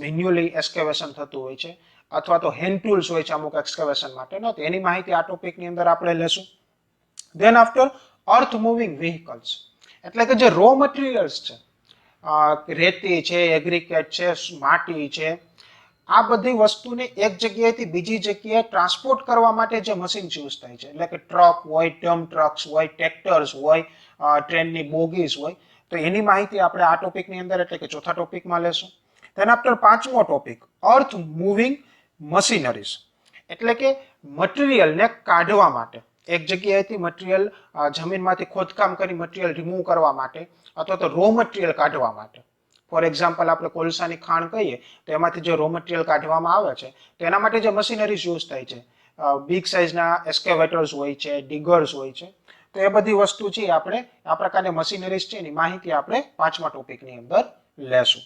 મેન્યુઅલી એક્સકેવેશન થતું હોય છે, અથવા તો હેન્ડ ટૂલ્સ હોય છે અમુક એક્સકેવેશન માટેનો, તો એની માહિતી આ ટોપિકની અંદર આપણે લેશું. ધેન આફ્ટર અર્થ મૂવિંગ વ્હીકલ્સ, એટલે કે જે રો મટીરિયલ્સ છે, રેતી છે, એગ્રીકેટ છે, માટી છે, આ બધી વસ્તુને એક જગ્યાએથી બીજી જગ્યાએ ટ્રાન્સપોર્ટ કરવા માટે જે મશીન યુઝ થાય છે, એટલે કે ટ્રક હોય, ડમ્પ ટ્રક્સ હોય, ટ્રેક્ટર્સ હોય, ટ્રેનની બોગીઝ હોય, તો એની માહિતી આપણે આ ટોપિકની અંદર એટલે કે ચોથા ટોપિકમાં લેશું. તેના આફ્ટર પાંચમો ટોપિક અર્થ મૂવિંગ મશીનરીઝ, એટલે કે મટીરિયલને કાઢવા માટે, એક જગ્યાએથી મટીરિયલ જમીનમાંથી ખોદકામ કરી મટીરિયલ રિમૂવ કરવા માટે અથવા તો રો મટીરિયલ કાઢવા માટે. ફોર એક્ઝામ્પલ આપણે કોલસાની ખાણ કહીએ તો એમાંથી જે રો મટીરિયલ કાઢવામાં આવે છે તો એના માટે જે મશીનરીઝ યુઝ થાય છે, બિગ સાઇઝના એસ્કેવેટર્સ હોય છે, ડિગર્સ હોય છે, તો એ બધી વસ્તુ છે આપણે આ પ્રકારની મશીનરીઝ છે એની માહિતી આપણે પાંચમા ટોપિકની અંદર લેશું.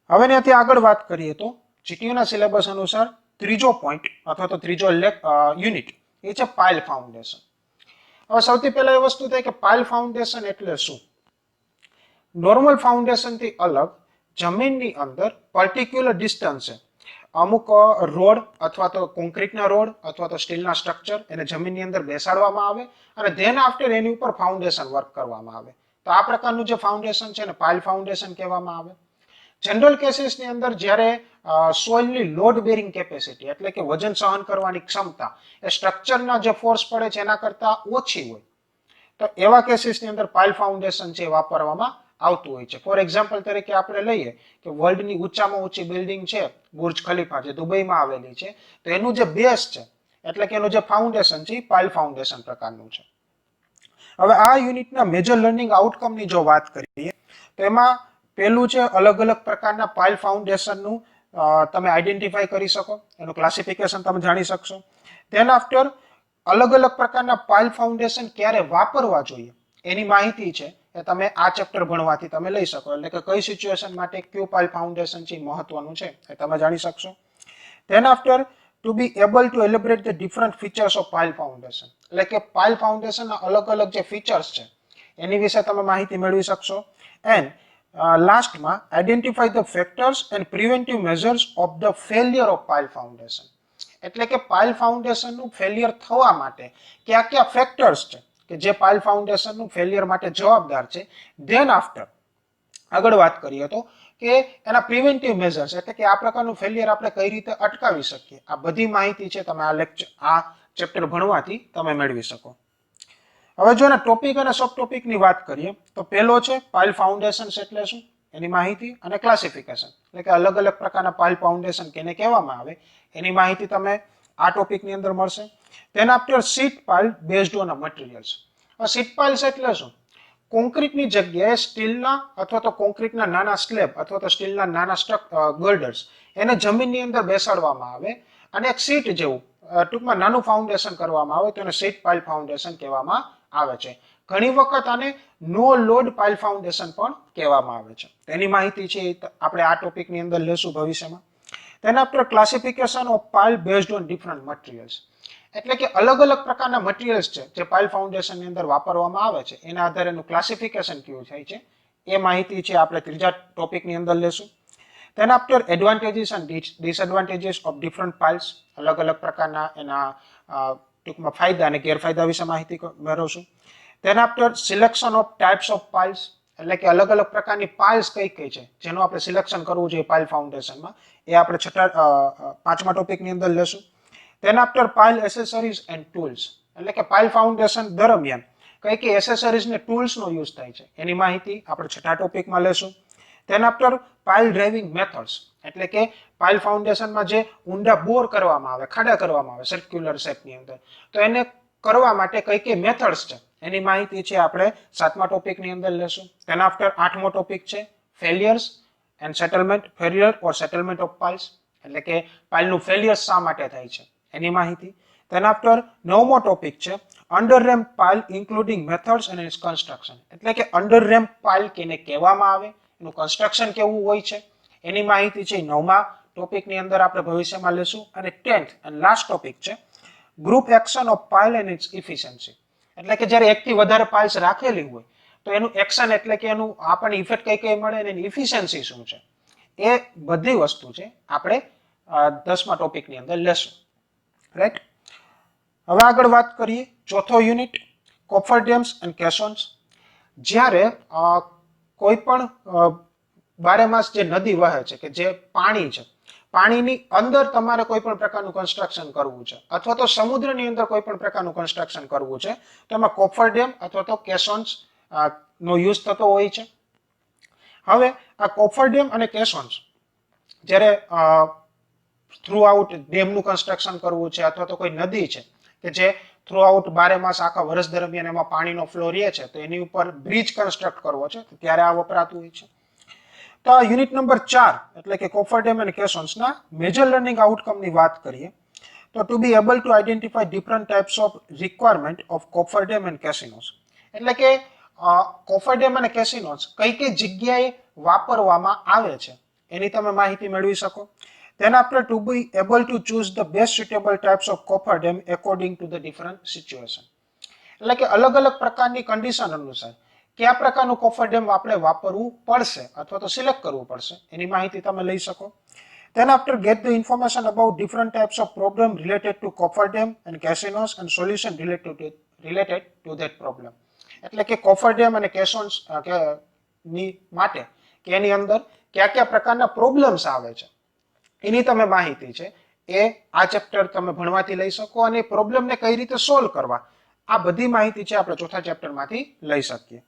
હવે ત્યાંથી આગળ વાત કરીએ તો જીટીયુના સિલેબસ અનુસાર ત્રીજો પોઈન્ટ અથવા તો ત્રીજો યુનિટ એ છે પાઇલ ફાઉન્ડેશન. હવે સૌથી પહેલા એ વસ્તુ થાય કે પાઇલ ફાઉન્ડેશન એટલે શું. નોર્મલ ફાઉન્ડેશન થી અલગ જમીનની અંદર પર્ટિક્યુલર ડિસ્ટન્સે અમુક રોડ અથવા તો કોન્ક્રીટના રોડ અથવા તો સ્ટીલના સ્ટ્રક્ચર એને જમીનની અંદર બેસાડવામાં આવે અને ધેન આફ્ટર એની ઉપર ફાઉન્ડેશન વર્ક કરવામાં આવે. તો આ પ્રકારનું જે ફાઉન્ડેશન છે ને પાઇલ ફાઉન્ડેશન કહેવામાં આવે. જનરલ કેસીસની અંદર જ્યારે સોઇલની લોડ બેરિંગ કેપેસિટી એટલે કે વજન સહન કરવાની ક્ષમતા એ સ્ટ્રક્ચરના જે ફોર્સ પડે છે એના કરતા ઓછી હોય તો એવા કેસીસની અંદર પાઇલ ફાઉન્ડેશન છે વાપરવામાં આવતું હોય છે. ફોર એક્ઝામ્પલ તરીકે આપણે લઈએ કે વર્લ્ડની ઊંચામાં ઊંચી બિલ્ડિંગ છે બુર્જ ખલીફા જે દુબઈમાં આવેલી છે, તો એનું જે બેઝ છે એટલે કે એનું જે ફાઉન્ડેશન છે એ પાઇલ ફાઉન્ડેશન પ્રકારનું છે. હવે આ યુનિટના મેજર લર્નિંગ આઉટકમની જો વાત કરીએ તો એમાં પહેલું છે અલગ અલગ પ્રકારના પાઇલ ફાઉન્ડેશનનું તમે આઈડેન્ટિફાઈ કરી શકો, એનું ક્લાસિફિકેશન તમે જાણી શકશો. ધેન આફ્ટર અલગ અલગ પ્રકારના પાઇલ ફાઉન્ડેશન ક્યારે વાપરવા જોઈએ એની માહિતી છે એ તમે આ ચેપ્ટર ભણવાથી તમે લઈ શકો, એટલે કે કઈ સિચ્યુએશન માટે કયું પાઇલ ફાઉન્ડેશન છે મહત્વનું છે એ તમે જાણી શકશો. Then after to be able to elaborate the different features of pile foundation, એટલે કે પાઇલ ફાઉન્ડેશનના અલગ અલગ જે ફીચર્સ છે એની વિશે તમે માહિતી મેળવી શકશો. એન્ડ લાસ્ટમાં identify the factors and preventive measures of the failure of pile foundation, એટલે કે પાઇલ ફાઉન્ડેશનનું ફેલિયર થવા માટે કયા કયા ફેક્ટર્સ છે કે જે પાઇલ ફાઉન્ડેશનનું ફેલિયર માટે જવાબદાર છે. ધેન આફ્ટર આગળ વાત કરીએ તો કે એના પ્રિવેન્ટિવ મેઝર્સ એટલે કે આ પ્રકારનું ફેલિયર આપણે કઈ રીતે અટકાવી શકીએ, આ બધી માહિતી છે તમે આ ચેપ્ટર ભણવાથી તમે મેળવી શકો. હવે જો એના ટોપિક અને સબ ટોપિકની વાત કરીએ તો પહેલો છે પાઇલ ફાઉન્ડેશન એટલે શું એની માહિતી અને ક્લાસિફિકેશન, એટલે કે અલગ અલગ પ્રકારના પાઇલ ફાઉન્ડેશન કેને કહેવામાં આવે એની માહિતી તમે આ ટોપિકની અંદર મળશે. Then after sheet pile based on materials. Sheet piles એટલે શું, કોન્ક્રીટની જગ્યાએ સ્ટીલના અથવા તો કોન્ક્રીટના નાના સ્લેબ અથવા તો સ્ટીલના નાના ગર્ડર્સ એને જમીનની અંદર બેસાડવામાં આવે અને એક શીટ જેવું ટૂંકમાં નાનું ફાઉન્ડેશન કરવામાં આવે તો એને શીટ પાઇલ ફાઉન્ડેશન કહેવામાં આવે છે. ઘણી વખત આને નો લોડ પાઇલ ફાઉન્ડેશન પણ કહેવામાં આવે છે. તેની માહિતી છે આપણે આ ટોપિકની અંદર લેશું ભવિષ્યમાં. તેના after classification of pile based on different materials, એટલે કે અલગ અલગ પ્રકારના મટીરિયલ્સ છે જે પાઇલ ફાઉન્ડેશનની અંદર વાપરવામાં આવે છે એના આધારે એનું ક્લાસિફિકેશન કેવું થાય છે એ માહિતી છે આપણે ત્રીજા ટોપિકની અંદર લેશું. તેના after advantages and disadvantages of different piles, અલગ અલગ પ્રકારના એના ટૂંકમાં ફાયદા અને ગેરફાયદા વિશે માહિતી મેળવશું. તેના after selection of types of piles, એટલે કે અલગ અલગ પ્રકારની પાઇલ્સ કઈ કઈ છે જેનું આપણે સિલેક્શન કરવું જોઈએ પાઇલ ફાઉન્ડેશનમાં, એ આપણે પાંચમા ટોપિકની અંદર લેશું. Then after pile accessories and tools, એટલે કે પાઇલ ફાઉન્ડેશન દરમિયાન કઈ કઈ એસેસરીઝ ને ટૂલ્સનો યુઝ થાય છે એની માહિતી આપણે છઠ્ઠા ટોપિકમાં લેશું. Then after pile driving methods, એટલે કે પાઇલ ફાઉન્ડેશનમાં જે ઊંડા બોર કરવામાં આવે, ખાડા કરવામાં આવે સર્ક્યુલર શેપની અંદર, તો એને કરવા માટે કઈ કઈ મેથડ્સ છે એની માહિતી છે આપણે સાતમા ટોપિકની અંદર લેશું. ધેન આફ્ટર આઠમો ટોપિક છે failures and settlement, failure or settlement of piles, એટલે કે પાઇલનું ફેલિયર શા માટે થાય છે એની માહિતી. ધેન આફ્ટર નવમો ટોપિક છે under ream pile including methods and its construction, એટલે કે અંડર રેમ્પ પાઇલ કેને કહેવામાં આવે, એનું કન્સ્ટ્રક્શન કેવું હોય છે એની માહિતી છે નવમા ટોપિકની અંદર આપણે ભવિષ્યમાં લેશું. અને 10th અને લાસ્ટ ટોપિક છે group action of pile and its efficiency, એટલે કે જ્યારે એકથી વધારે પાઇલ્સ રાખેલી હોય તો એનું એક્શન એટલે કે એનું આપણને ઇફેક્ટ કઈ કઈ મળે અને એની ઇફિશિયન્સી શું છે, એ બધી વસ્તુ છે આપણે 10મા ટોપિકની અંદર લેશું. રાઈટ, હવે આગળ વાત કરીએ ચોથો યુનિટ કોફરડેમ્સ એન્ડ કેસોન્સ. જ્યારે કોઈ પણ બારેમાસ જે નદી વહે છે કે જે પાણી છે, પાણીની અંદર તમારે કોઈ પણ પ્રકારનું કન્સ્ટ્રક્શન કરવું છે અથવા તો સમુદ્રની અંદર કોઈ પણ પ્રકારનું કન્સ્ટ્રક્શન કરવું છે તો એમાં કોફરડેમ અથવા તો કેસોન્સ નો યુઝ થતો હોય છે. હવે આ કોફરડેમ અને કેસોન્સ જ્યારે થ્રુ આઉટ ડેમનું કન્સ્ટ્રક્શન કરવું છે અથવા તો કોઈ નદી છે કે જે થ્રુ આઉટ બારેમાસ આખા વર્ષ દરમિયાન એમાં પાણીનો ફ્લો રહે છે તો એની ઉપર બ્રિજ કન્સ્ટ્રક્ટ કરવો છે ત્યારે આ વપરાતું હોય છે. તો આ યુનિટ નંબર 4 એટલે કે કોફરડેમ એન્ડ કેસોન્સના મેજર લર્નિંગ આઉટકમની વાત કરીએ તો to be able to identify different types of requirement of cofferdam and caissons, એટલે કે કોફરડેમ અને કેસિનોસ કઈ કઈ જગ્યાએ વાપરવામાં આવે છે એની તમે માહિતી મેળવી શકો. Then after to be able to choose the best suitable types of cofferdam according to the different situation, એટલે કે અલગ અલગ પ્રકારની કન્ડિશન અનુસાર કયા પ્રકારનું કોફરડેમ આપણે વાપરવું પડશે અથવા તો સિલેક્ટ કરવું પડશે એની માહિતી તમે લઈ શકો. Then after get the information about different types of problem related to cofferdam and casinos and solution related to that problem, એટલે કે કોફરડેમ અને કેસોન્સ ની માટે કે એની અંદર કયા કયા પ્રકારના પ્રોબ્લેમ્સ આવે છે એની તમે માહિતી છે એ આ ચેપ્ટર તમે ભણવાથી લઈ શકો અને પ્રોબ્લેમને કઈ રીતે સોલ્વ કરવા આ બધી માહિતી છે આપણે ચોથા ચેપ્ટરમાંથી લઈ શકીએ.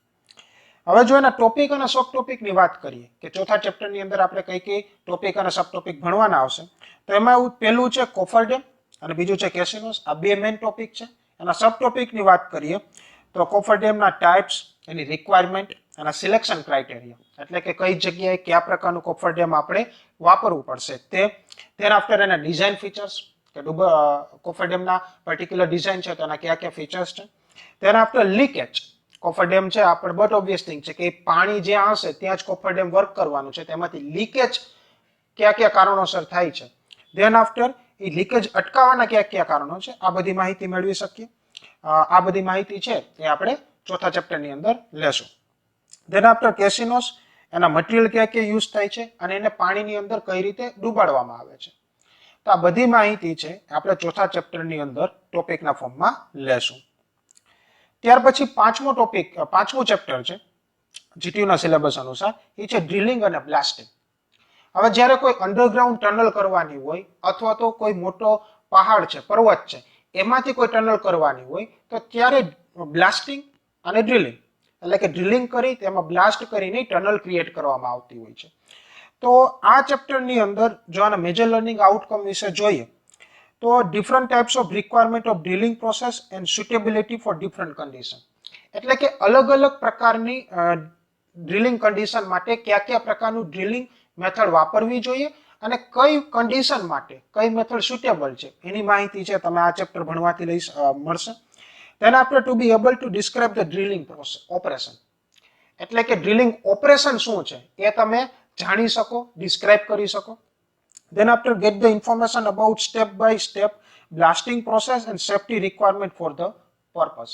હવે જો એના ટોપિક અને સબ ટોપિકની વાત કરીએ કે ચોથા ચેપ્ટરની અંદર આપણે કઈ કઈ ટોપિક અને સબ ટોપિક ભણવાના આવશે તો એમાં પહેલું છે કોફરડેમ અને બીજું છે કેસિનોસ, આ બે મેઇન ટોપિક છે. એના સબ ટોપિકની વાત કરીએ તો કોફરડેમના ટાઈપ્સ, એની રિક્વાયરમેન્ટ અને સિલેક્શન ક્રાઇટેરિયા, એટલે કે કઈ જગ્યાએ કયા પ્રકારનું કોફરડેમ આપણે વાપરવું પડશે તે. ધેન આફ્ટર એના ડિઝાઇન ફીચર્સ કે કોફરડેમના પર્ટિક્યુલર ડિઝાઇન છે તો એના કયા કયા ફીચર્સ છે. ધેન આફ્ટર લીકેજ, કોફરડેમ છે આપણે બટ ઓબ્વિયસ થિંગ છે કે પાણી જ્યાં હશે ત્યાં જ કોફરડેમ વર્ક કરવાનું છે, તેમાંથી લીકેજ કયા કયા કારણોસર થાય છે. ધેન આફ્ટર એ લીકેજ અટકાવવાના કયા કયા કારણો છે આ બધી માહિતી મેળવી શકીએ. આ બધી માહિતી છે એ આપણે ચોથા ચેપ્ટરની અંદર લેશું. ધેન આફ્ટર કેસિનોસ, એના મટીરિયલ ક્યાં ક્યાં યુઝ થાય છે અને એને પાણીની અંદર કઈ રીતે ડૂબાડવામાં આવે છે. તો આ બધી માહિતી છે આપણે ચોથા ચેપ્ટરની અંદર ટોપિકના ફોર્મમાં લેશું. ત્યાર પછી પાંચમું ચેપ્ટર છે જીટીયુના સિલેબસ અનુસાર, એ છે ડ્રિલિંગ અને બ્લાસ્ટિંગ. હવે જ્યારે કોઈ અંડરગ્રાઉન્ડ ટનલ કરવાની હોય અથવા તો કોઈ મોટો પહાડ છે, પર્વત છે, એમાંથી કોઈ ટનલ કરવાની હોય તો ત્યારે બ્લાસ્ટિંગ અને ડ્રિલિંગ, એટલે કે ડ્રિલિંગ કરી તેમાં બ્લાસ્ટ કરીને ટનલ ક્રિએટ કરવામાં આવતી હોય છે. તો આ ચેપ્ટરની અંદર જો આના મેજર લર્નિંગ આઉટકમ વિશે જોઈએ તો different types of requirement of drilling process and suitability for different condition, એટલે કે અલગ અલગ પ્રકારની ડ્રિલિંગ કન્ડિશન માટે કયા કયા પ્રકારનું ડ્રિલિંગ મેથડ વાપરવી જોઈએ અને કઈ કન્ડિશન માટે કઈ મેથડ સુટેબલ છે એની માહિતી છે તમે આ ચેપ્ટર ભણવાથી લઈ મળશે. Then after to be able to describe the drilling process operation, એટલે કે ડ્રિલિંગ ઓપરેશન શું છે એ તમે જાણી શકો, ડિસ્ક્રાઇબ કરી શકો. Then after get the information about step by step blasting process and safety requirement for the purpose.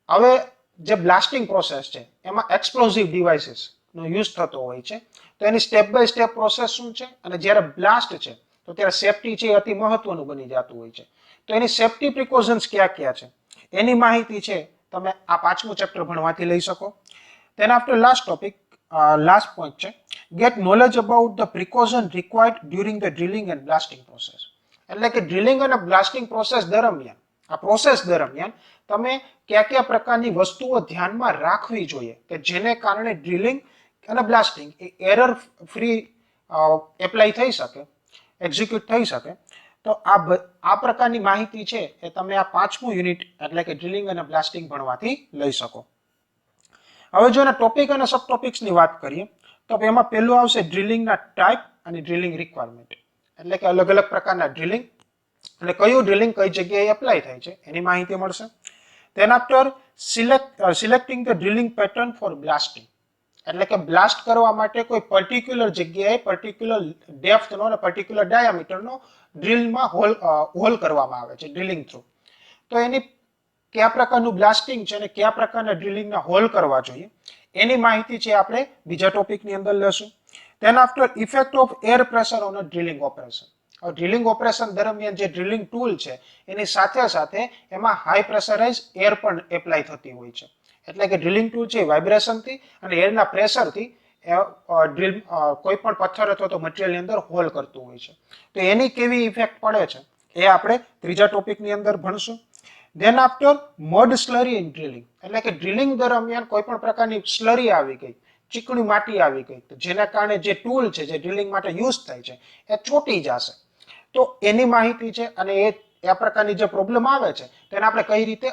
હવે જે બ્લાસ્ટિંગ પ્રોસેસ છે એમાં એક્સપ્લોઝિવ ડિવાઇસીસ નો યુઝ થતો હોય છે તો એની સ્ટેપ બાય સ્ટેપ પ્રોસેસ શું છે અને જ્યારે બ્લાસ્ટ છે તો ત્યારે સેફટી છે અતિ મહત્વનું બની જતું હોય છે. તો એની સેફટી પ્રિકોશન્સ કયા કયા છે એની માહિતી છે તમે આ પાંચમું ચેપ્ટર ભણવાથી લઈ શકો. Then after last topic, last point છે get knowledge about the precaution required during the drilling and blasting process. એટલે કે ડ્રિલિંગ અને બ્લાસ્ટિંગ પ્રોસેસ દરમિયાન તમે કયા કયા પ્રકારની વસ્તુઓ ધ્યાનમાં રાખવી જોઈએ કે જેને કારણે ડ્રિલિંગ અને બ્લાસ્ટિંગ એ એરર ફ્રી એપ્લાય થઈ શકે, એક્ઝિક્યુટ થઈ શકે. તો આ પ્રકારની માહિતી છે એ તમે આ 5મું યુનિટ એટલે કે ડ્રિલિંગ અને બ્લાસ્ટિંગ ભણવાથી લઈ શકો. હવે જો એના ટોપિક અને સબ ટોપિક્સની વાત કરીએ તો એમાં પહેલું આવશે ડ્રિલિંગના ટાઈપ અને ડ્રિલિંગ રિક્વાયરમેન્ટ. એટલે કે અલગ અલગ પ્રકારના ડ્રિલિંગ અને કયું ડ્રિલિંગ કઈ જગ્યાએ એપ્લાય થાય છે એની માહિતી મળશે. Then after selecting the drilling pattern for blasting. એટલે કે બ્લાસ્ટ કરવા માટે કોઈ પર્ટિક્યુલર જગ્યાએ પર્ટિક્યુલર ડેપ્થનો અને પર્ટિક્યુલર ડાયામીટરનો ડ્રિલમાં હોલ કરવામાં આવે છે ડ્રિલિંગ થ્રુ. તો એની કયા પ્રકારનું બ્લાસ્ટિંગ છે અને કયા પ્રકારના ડ્રિલિંગના હોલ કરવા જોઈએ એની માહિતી છે આપણે બીજા ટોપિકની અંદર લેશું. Then after effect of air pressure on a drilling operation. Drilling operation દરમિયાન જે ડ્રિલિંગ ટૂલ છે એની સાથે સાથે એમાં હાઈ પ્રેશરાઇઝ એર પણ એપ્લાય થતી હોય છે. એટલે કે ડ્રિલિંગ ટૂલ છે વાઇબ્રેશનથી અને એરના પ્રેશરથી ડ્રિલ કોઈ પણ પથ્થર અથવા તો મટીરિયલની અંદર હોલ કરતું હોય છે. તો એની કેવી ઇફેક્ટ પડે છે એ આપણે ત્રીજા ટોપિકની અંદર ભણશું. Then after mud slurry in drilling. એટલે કે ડ્રિલિંગ દરમિયાન કોઈ પણ પ્રકારની સ્લરી આવી ગઈ, ચીકણી માટી આવી ગઈ, જેના કારણે જે ટૂલ છે જે ડ્રિલિંગ માટે યુઝ થાય છે એ ચોંટી જશે. તો એની માહિતી છે અને આ પ્રકારની જે પ્રોબ્લેમ આવે છે તેને આપણે કઈ રીતે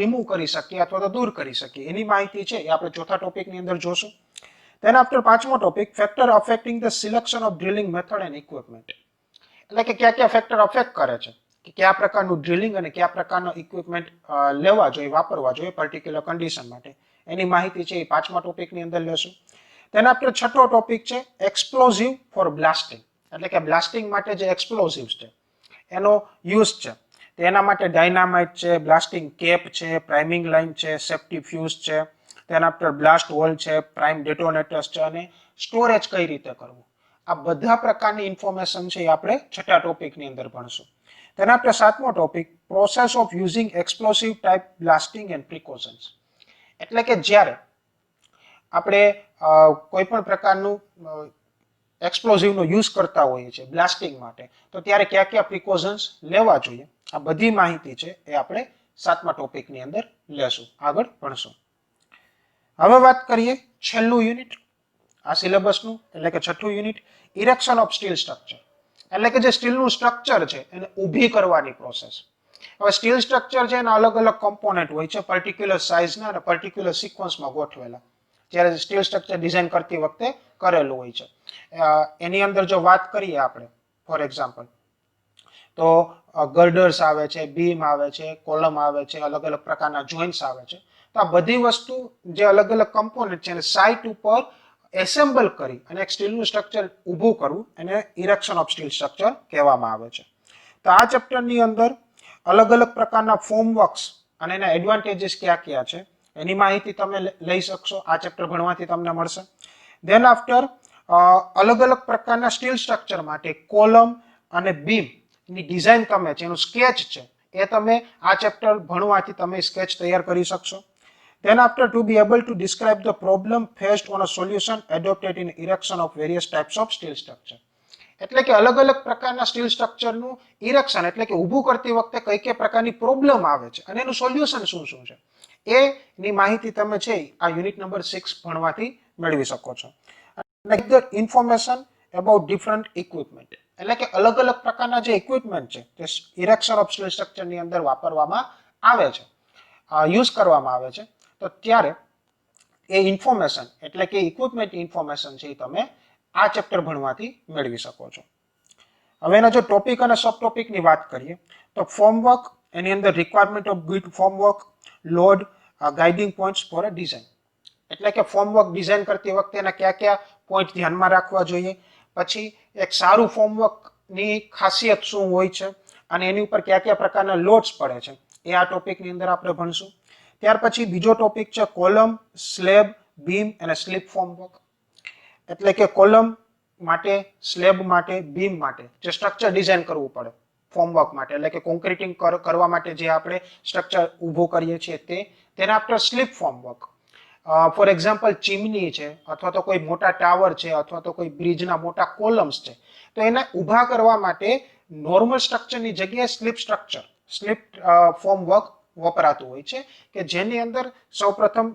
રિમૂવ કરી શકીએ અથવા તો દૂર કરી શકીએ એની માહિતી છે એ આપણે ચોથા ટોપિકની અંદર જોશું. ધેન આફ્ટર 5મો topic factor affecting the selection of drilling method and equipment. એટલે કે કયા કયા ફેક્ટર અફેક્ટ કરે છે કે કયા પ્રકારનું ડ્રિલિંગ અને કયા પ્રકારનો ઇક્વિપમેન્ટ લેવા જોઈએ, વાપરવા જોઈએ પર્ટિક્યુલર કન્ડિશન માટે એની માહિતી છે એ 5મા ટોપિકની અંદર લેશું. ધેન આફ્ટર 6થો ટોપિક છે એક્સપ્લોઝિવ ફોર બ્લાસ્ટિંગ. એટલે કે બ્લાસ્ટિંગ માટે જે એક્સપ્લોઝિવ્સ છે એનો યુઝ છે તેના માટે ડાયનામાઇટ છે, બ્લાસ્ટિંગ કેપ છે, પ્રાઇમિંગ લાઇન છે, સેફ્ટી ફ્યુઝ છે, તેના આફ્ટર બ્લાસ્ટ હોલ છે, પ્રાઇમ ડેટોનેટર્સ છે અને સ્ટોરેજ કઈ રીતે કરવું. આ બધા પ્રકારની ઇન્ફોર્મેશન છે એ આપણે 6થા ટોપિકની અંદર ભણશું. તેના આફ્ટર 7મો topic process of using explosive type blasting and precautions. એટલે કે જ્યારે આપણે કોઈ પણ પ્રકારનું એક્સપ્લોઝિવનો યુઝ કરતા હોઈએ છીએ બ્લાસ્ટિંગ માટે તો ત્યારે કયા કયા પ્રિકોશન્સ લેવા જોઈએ આ બધી માહિતી છે એ આપણે 7મા ટોપિકની અંદર લેશું, આગળ ભણશું. હવે વાત કરીએ છેલ્લું યુનિટ આ સિલેબસનું એટલે કે 6થું unit erection of steel structure. એટલે કે જે સ્ટીલનું સ્ટ્રક્ચર છે એને ઊભી કરવાની પ્રોસેસ. હવે સ્ટીલ સ્ટ્રક્ચર છે એના અલગ અલગ કમ્પોનેન્ટ હોય છે પર્ટિક્યુલર સાઇઝના અને પર્ટિક્યુલર સિક્વન્સમાં ગોઠવેલા, જ્યારે સ્ટીલ સ્ટ્રક્ચર ડિઝાઇન કરતી વખતે કરેલું હોય છે. એની અંદર જો વાત કરીએ આપણે ફોર એક્ઝામ્પલ તો ગર્ડર્સ આવે છે, બીમ આવે છે, કોલમ આવે છે, અલગ અલગ પ્રકારના જોઇન્ટ્સ આવે છે. તો આ બધી વસ્તુ જે અલગ અલગ કમ્પોનેન્ટ છે એને સાઇટ ઉપર એસેમ્બલ કરી અને એક સ્ટીલનું સ્ટ્રક્ચર ઊભું કરવું એને ઇરેક્શન ઓફ સ્ટીલ સ્ટ્રક્ચર કહેવામાં આવે છે. તો આ ચેપ્ટરની અંદર અલગ અલગ પ્રકારના ફોર્મવર્ક્સ અને એના એડવાન્ટેજીસ કયા કયા છે એની માહિતી તમે લઈ શકશો, આ ચેપ્ટર ભણવાથી તમને મળશે. ધેન આફ્ટર અલગ અલગ પ્રકારના સ્ટીલ સ્ટ્રક્ચર માટે કોલમ અને બીમ ની ડિઝાઇન તમે છે એનું સ્કેચ છે એ તમે આ ચેપ્ટર ભણવાથી તમે સ્કેચ તૈયાર કરી શકશો. Then after to be able to describe the problem faced on a solution adopted in erection of various types of steel structure. એટલે કે અલગ અલગ પ્રકારના સ્ટીલ સ્ટ્રક્ચરનું ઇરેક્શન એટલે કે ઊભું કરતી વખતે કઈ કઈ પ્રકારની પ્રોબ્લેમ આવે છે અને એનું સોલ્યુશન શું શું છે એની માહિતી તમે છે આ યુનિટ નંબર 6 ભણવાથી મેળવી શકો છો. ઇન્ફોર્મેશન અબાઉટ ડિફરન્ટ ઇક્વિપમેન્ટ એટલે કે અલગ અલગ પ્રકારના જે ઇક્વિપમેન્ટ છે તે ઇરેક્શન ઓફ સ્ટીલ સ્ટ્રક્ચરની અંદર વાપરવામાં આવે છે, યુઝ કરવામાં આવે છે. તો ત્યારે એ ઇન્ફોર્મેશન એટલે કે ઇક્વિપમેન્ટ ઇન્ફોર્મેશન છે એ તમે આ ચેપ્ટર ભણવાથી મેળવી શકો છો. હવે એના જો ટોપિક અને સબ ટોપિકની વાત કરીએ તો ફોર્મવર્ક એની અંદર requirement of good formwork, load, guiding points for a design. એટલે કે ફોર્મવર્ક ડિઝાઇન કરતી વખતે એના કયા કયા પોઈન્ટ ધ્યાનમાં રાખવા જોઈએ, પછી એક સારું ફોર્મવર્કની ખાસિયત શું હોય છે અને એની ઉપર કયા કયા પ્રકારના લોડ્સ પડે છે એ આ ટોપિકની અંદર આપણે ભણશું. ત્યાર પછી બીજો ટોપિક છે કોલમ, સ્લેબ, બીમ અને સ્લીપ ફોર્મવર્ક. એટલે કે કોલમ માટે, સ્લેબ માટે, બીમ માટે જે સ્ટ્રક્ચર ડિઝાઇન કરવું પડે ફોર્મવર્ક માટે એટલે કે કોન્ક્રીટિંગ કરવા માટે જે આપણે સ્ટ્રક્ચર ઊભું કરીએ છીએ તેના after slip formwork for example chimney છે, અથવા તો કોઈ મોટા ટાવર છે, અથવા તો કોઈ બ્રિજના મોટા કોલમ્સ છે, તો એને ઊભા કરવા માટે નોર્મલ સ્ટ્રક્ચરની જગ્યાએ સ્લિપ ફોર્મવર્ક વપરાતું હોય છે, કે જેની અંદર સૌપ્રથમ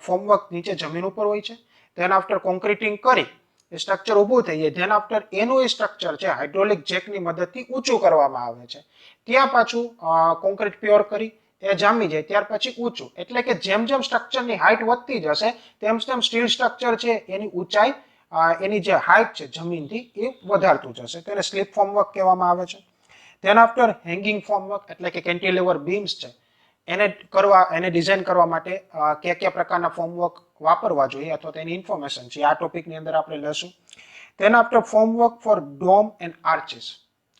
ફોર્મવર્ક નીચે જમીન ઉપર હોય છે, ધેન આફ્ટર કોન્ક્રીટિંગ કરી એ સ્ટ્રક્ચર ઊભું થઈ જાય, ધેન આફ્ટર એનું એ સ્ટ્રક્ચર છે હાઇડ્રોલિક જેકની મદદથી ઊંચું કરવામાં આવે છે, ત્યાં પાછું કોન્ક્રીટ પ્યોર કરી એ જામી જાય ત્યાર પછી ઊંચું, એટલે કે જેમ જેમ સ્ટ્રક્ચરની હાઇટ વધતી જશે તેમ તેમ સ્ટીલ સ્ટ્રક્ચર છે એની ઊંચાઈ એની જે હાઇટ છે જમીનથી એ વધારતું જશે, તેને સ્લીપ ફોર્મવર્ક કહેવામાં આવે છે. ધેન આફ્ટર હેંગિંગ ફોર્મવર્ક એટલે કે કેન્ટિલેવર બીમ્સ છે, એને ડિઝાઇન કરવા માટે કયા પ્રકારના ફોર્મવર્ક વાપરવા જોઈએ અથવા તેની ઇન્ફોર્મેશન છે આ ટોપિકની અંદર આપણે લેશું. Then after formwork for dome and arches,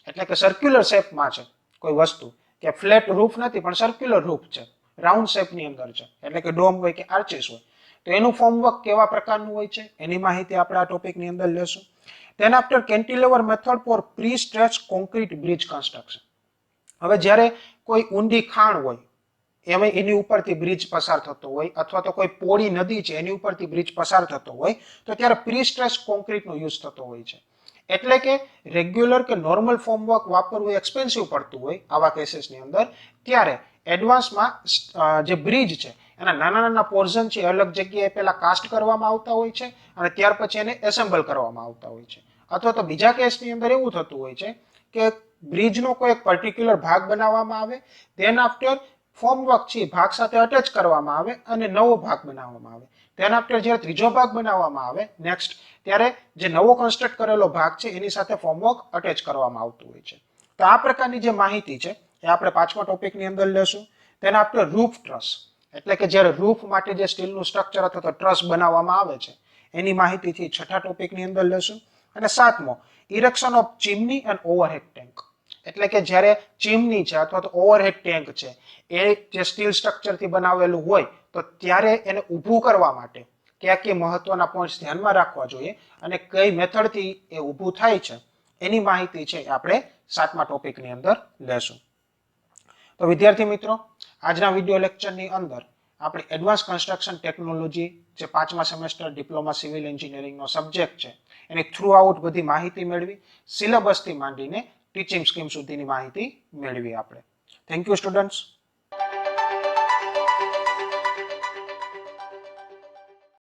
એટલે કે સર્ક્યુલર શેપમાં છે કોઈ વસ્તુ, કે ફ્લેટ રૂફ નથી પણ સર્ક્યુલર રૂફ છે, રાઉન્ડ શેપની અંદર છે, એટલે કે ડોમ હોય કે આર્ચીસ હોય, તો એનું ફોર્મવર્ક કેવા પ્રકારનું હોય છે એની માહિતી આપણે આ ટોપિકની અંદર લેશું. Then after cantilever method for pre stretch concrete bridge construction. હવે જ્યારે કોઈ ઊંડી ખાણ હોય એની ઉપરથી બ્રિજ પસાર થતો હોય, અથવા તો કોઈ પોળી નદી છે એની ઉપરથી બ્રિજ પસાર થતો હોય, તો ત્યારે પ્રી સ્ટ્રેચ કોન્ક્રીટનો યુઝ થતો હોય છે. એટલે કે રેગ્યુલર કે નોર્મલ ફોર્મવર્ક વાપરવું એક્સપેન્સિવ પડતું હોય આવા કેસીસની અંદર, ત્યારે એડવાન્સમાં જે બ્રિજ છે એના નાના નાના પોર્શન છે અલગ જગ્યાએ પહેલા કાસ્ટ કરવામાં આવતા હોય છે અને ત્યાર પછી એને એસેમ્બલ કરવામાં આવતા હોય છે. અથવા તો બીજા કેસની અંદર એવું થતું હોય છે કે બ્રિજનો કોઈ એક પર્ટિક્યુલર ભાગ બનાવવામાં આવે, ધેન આફ્ટર ફોર્મવર્ક છે ભાગ સાથે અટેચ કરવામાં આવે અને નવો ભાગ બનાવવામાં આવે. ધેન આફ્ટર જ્યારે ત્રીજો ભાગ બનાવવામાં આવે નેક્સ્ટ, ત્યારે જે નવો કન્સ્ટ્રક્ટ કરેલો ભાગ છે એની સાથે ફોર્મવર્ક અટેચ કરવામાં આવતું હોય છે. તો આ પ્રકારની જે માહિતી છે એ આપણે પાંચમા ટોપિકની અંદર લેશું. ધેન આફ્ટર રૂફ ટ્રસ, એટલે કે જ્યારે રૂફ માટે જે સ્ટીલનું સ્ટ્રક્ચર અથવા તો ટ્રસ બનાવવામાં આવે છે એની માહિતીથી છઠ્ઠા ટોપિકની અંદર લેશું. અને સાતમો, erection of chimney and overhead tank, એટલે કે જ્યારે ચીમની છે અથવા તો ઓવરહેડ ટેન્ક છે એ જે સ્ટીલ સ્ટ્રક્ચરથી બનાવેલું હોય તો ત્યારે એને ઊભું કરવા માટે કયા મહત્વના પોઈન્ટ્સ ધ્યાનમાં રાખવા જોઈએ અને કઈ મેથડથી એ ઊભું થાય છે એની માહિતી છે આપણે સાતમા ટોપિકની અંદર લેશું. તો વિદ્યાર્થી મિત્રો, આજના વિડીયો લેક્ચરની અંદર આપણે એડવાન્સ કન્સ્ટ્રક્શન ટેકનોલોજી જે પાંચમા સેમેસ્ટર ડિપ્લોમા સિવિલ એન્જિનિયરિંગનો સબ્જેક્ટ છે એની થ્રુ આઉટ બધી માહિતી મેળવી, સિલેબસથી માંડીને ટીચિંગ સ્કીમ સુધીની માહિતી મેળવી આપણે. Thank you students.